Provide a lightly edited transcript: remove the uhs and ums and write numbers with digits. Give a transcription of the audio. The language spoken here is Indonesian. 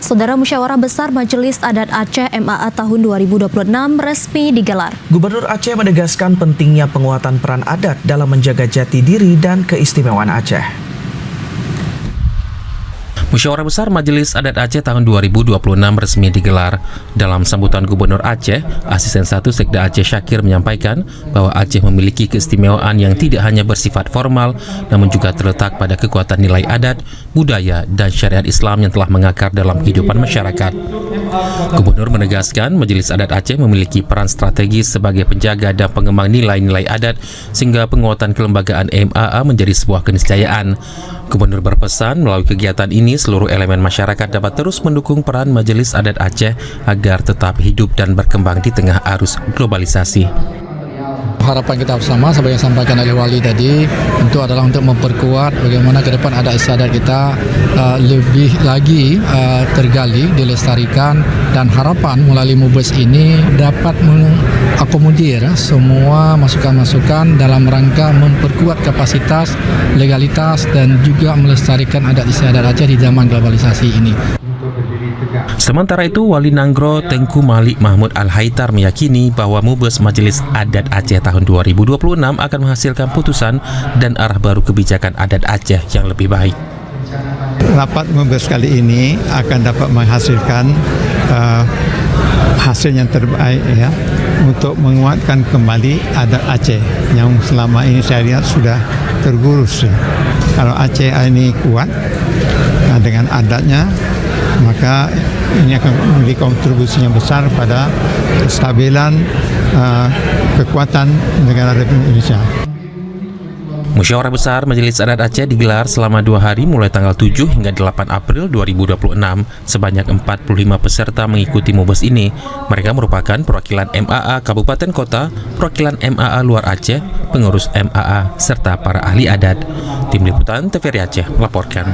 Saudara, Musyawarah Besar Majelis Adat Aceh MAA tahun 2026 resmi digelar. Gubernur Aceh menegaskan pentingnya penguatan peran adat dalam menjaga jati diri dan keistimewaan Aceh. Musyawarah Besar Majelis Adat Aceh tahun 2026 resmi digelar. Dalam sambutan Gubernur Aceh, Asisten 1 Sekda Aceh Syakir menyampaikan bahwa Aceh memiliki keistimewaan yang tidak hanya bersifat formal, namun juga terletak pada kekuatan nilai adat, budaya, dan syariat Islam yang telah mengakar dalam kehidupan masyarakat. Gubernur menegaskan Majelis Adat Aceh memiliki peran strategis sebagai penjaga dan pengembang nilai-nilai adat sehingga penguatan kelembagaan MAA menjadi sebuah keniscayaan. Gubernur berpesan melalui kegiatan ini seluruh elemen masyarakat dapat terus mendukung peran Majelis Adat Aceh agar tetap hidup dan berkembang di tengah arus globalisasi. Harapan kita bersama seperti yang disampaikan oleh Wali tadi tentu adalah untuk memperkuat bagaimana ke depan adat istiadat kita lebih lagi tergali, dilestarikan, dan harapan melalui MUBES ini dapat mengakomodir semua masukan-masukan dalam rangka memperkuat kapasitas, legalitas, dan juga melestarikan adat istiadat Aceh di zaman globalisasi ini. Sementara itu, Wali Nanggro Tengku Malik Mahmud Al-Haitar meyakini bahwa MUBES Majelis Adat Aceh tahun 2026 akan menghasilkan putusan dan arah baru kebijakan adat Aceh yang lebih baik. Rapat MUBES kali ini akan dapat menghasilkan hasil yang terbaik ya, untuk menguatkan kembali adat Aceh yang selama ini saya lihat sudah tergerus. Kalau Aceh ini kuat dengan adatnya, maka ini akan memberi kontribusi yang besar pada kestabilan kekuatan negara Republik Indonesia. Musyawarah Besar Majelis Adat Aceh digelar selama 2 hari mulai tanggal 7 hingga 8 April 2026. Sebanyak 45 peserta mengikuti MUBES ini. Mereka merupakan perwakilan MAA Kabupaten Kota, perwakilan MAA Luar Aceh, pengurus MAA, serta para ahli adat. Tim Liputan TVRI Aceh melaporkan.